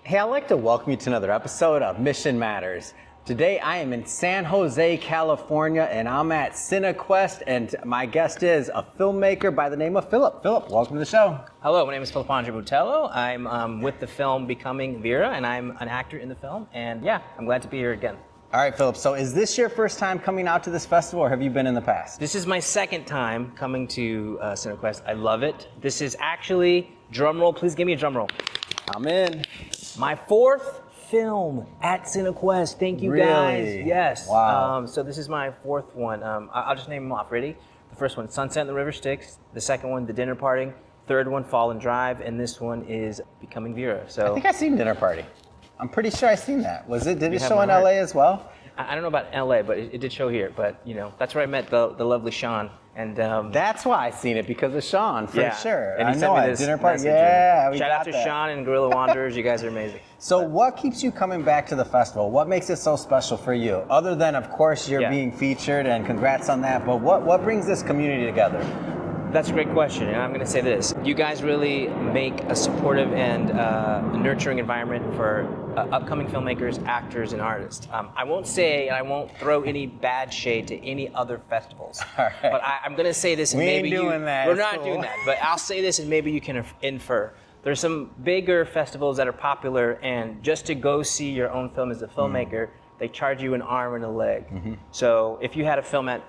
Hey, I'd like to welcome you to another episode of Mission Matters. Today I am in San Jose, California, and I'm at CineQuest, and my guest is a filmmaker by the name of Phillip. Phillip, welcome to the show. Hello, my name is Phillip Botello. I'm with the film Becoming Vera, and I'm an actor in the film, and yeah, I'm glad to be here again. All right, Phillip, so is this your first time coming out to this festival, or have you been in the past? This is my second time coming to CineQuest. I love it. This is actually, drum roll, please give me a drum roll. I'm in. My fourth film at CineQuest. Thank you guys. Yes. Wow. So this is my fourth one. I'll just name them off. Ready? The first one, Sunset and the River Styx. The second one, The Dinner Party. Third one, Fall and Drive. And this one is Becoming Vera. So I think I've seen Dinner Party. I'm pretty sure I've seen that. Did it show in heart. LA as well? I don't know about LA, but it did show here. But you know, that's where I met the lovely Sean. And that's why I seen it, because of Sean, for sure. And he I sent know me at this Dinner Party. message. Yeah, we shout got out to that. Sean and Gorilla Wanderers. You guys are amazing. So what keeps you coming back to the festival? What makes it so special for you? Other than, of course, you're being featured, and congrats on that, but what brings this community together? That's a great question, and I'm going to say this. You guys really make a supportive and a nurturing environment for upcoming filmmakers, actors, and artists. I won't say, and I won't throw any bad shade to any other festivals, right. But I'm going to say this, and We ain't maybe doing that. we're It's not cool. doing that, but I'll say this, and maybe you can infer. There's some bigger festivals that are popular, and just to go see your own film as a filmmaker, they charge you an arm and a leg. Mm-hmm. So if you had a film at,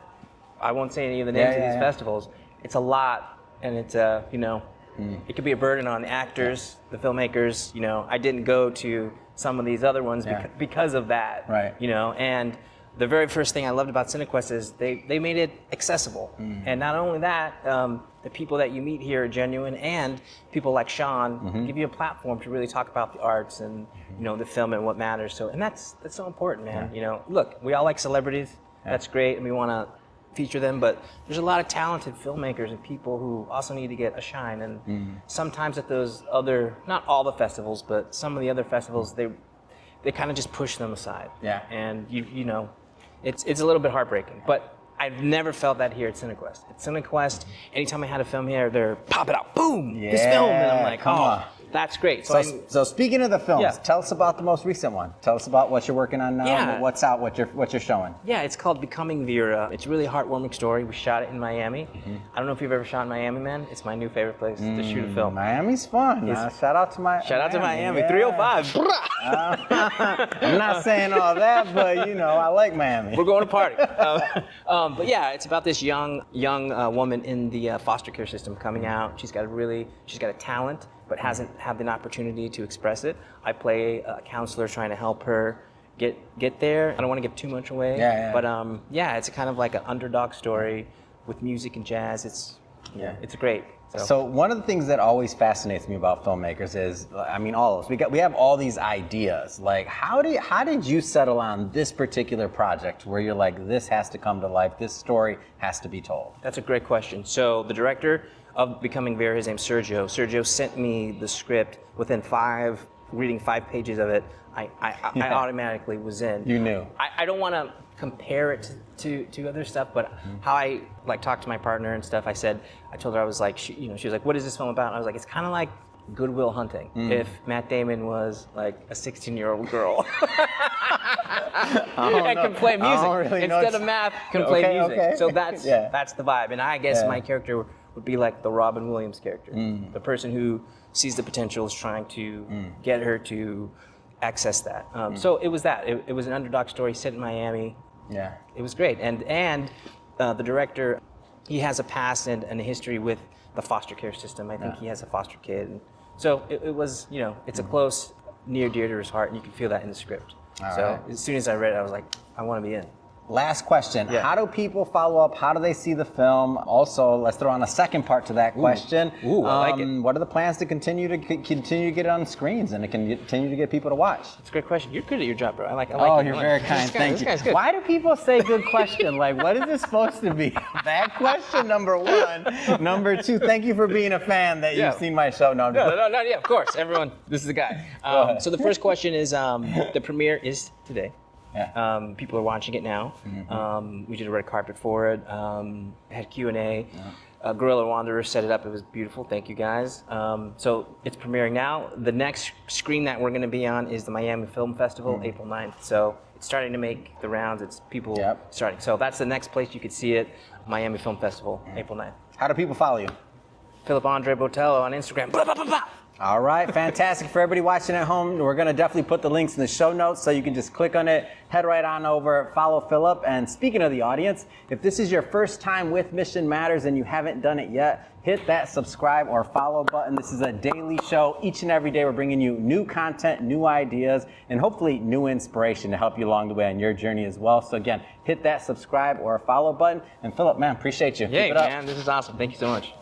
I won't say any of the names of these festivals, it's a lot. And it's, it could be a burden on the actors, the filmmakers. You know, I didn't go to some of these other ones because of that. Right. You know, and the very first thing I loved about CineQuest is they made it accessible. And not only that, the people that you meet here are genuine, and people like Sean give you a platform to really talk about the arts and, you know, the film and what matters. So, and that's so important, man. Yeah. You know, look, we all like celebrities. That's great, and we want to feature them, but there's a lot of talented filmmakers and people who also need to get a shine. And sometimes at those other, not all the festivals, but some of the other festivals, they kind of just push them aside. Yeah. And you know, it's a little bit heartbreaking. But I've never felt that here at CineQuest. At CineQuest, anytime I had a film here, they're pop it out, boom, this film, and I'm like, come on. That's great. So speaking of the films, tell us about the most recent one. Tell us about what you're working on now, what's out, what you're showing. Yeah, it's called Becoming Vera. It's a really heartwarming story. We shot it in Miami. I don't know if you've ever shot in Miami, man. It's my new favorite place to shoot a film. Miami's fun. Shout out to Miami. Yeah. 305. I'm not saying all that, but you know, I like Miami. We're going to party. But yeah, it's about this young woman in the foster care system coming out. She's got a talent, but hasn't had an opportunity to express it. I play a counselor trying to help her get there. I don't want to give too much away. But it's a kind of like an underdog story with music and jazz. It's great. So one of the things that always fascinates me about filmmakers is, I mean, all of us, we have all these ideas. Like, how did you settle on this particular project where you're like, this has to come to life, this story has to be told? That's a great question. So the director of Becoming Vera, his name's Sergio. Sergio sent me the script within reading 5 pages of it. I automatically was in. You knew. I don't want to compare it to other stuff, but how I talked to my partner and stuff, I told her, I was like, she was like, what is this film about? And I was like, it's kind of like Good Will Hunting if Matt Damon was like a 16-year-old girl. And can play music. Instead of math, can play music. Okay. So that's the vibe. And I guess my character would be like the Robin Williams character. The person who sees the potential, is trying to get her to access that. So it was that. It was an underdog story set in Miami. Yeah. It was great. And the director, he has a past and a history with the foster care system. I think he has a foster kid. And so it was, you know, it's a close, near, dear to his heart, and you can feel that in the script. As soon as I read it, I was like, I want to be in. Last question. How do people follow up? How do they see the film? Also, let's throw on a second part to that question. I like it. What are the plans to continue to get it on screens and to continue to get people to watch? That's a great question. You're good at your job, bro. I like Oh, it. you're very kind. Thank you. This guy's good. Why do people say good question? Like, what is this supposed to be? That question, number one. Number two, thank you for being a fan that you've seen my show. No, of course. Everyone, this is the guy. So the first question is, the premiere is today. Yeah. People are watching it now. We did a red carpet for it. Had Q&A. Gorilla Wanderer set it up. It was beautiful. Thank you guys. So it's premiering now. The next screen that we're going to be on is the Miami Film Festival, April 9th. So it's starting to make the rounds. It's people starting. So that's the next place you could see it, Miami Film Festival, April 9th. How do people follow you? Phillip Andre Botello on Instagram. Blah, blah, blah, blah. All right, fantastic. For everybody watching at home, we're going to definitely put the links in the show notes so you can just click on it, head right on over, follow Phillip. And speaking of the audience, if this is your first time with Mission Matters and you haven't done it yet, hit that subscribe or follow button. This is a daily show. Each and every day we're bringing you new content, new ideas, and hopefully new inspiration to help you along the way on your journey as well. So again, hit that subscribe or follow button. And Phillip, man, appreciate you. Yay, Keep it up. man, this is awesome. Thank you so much.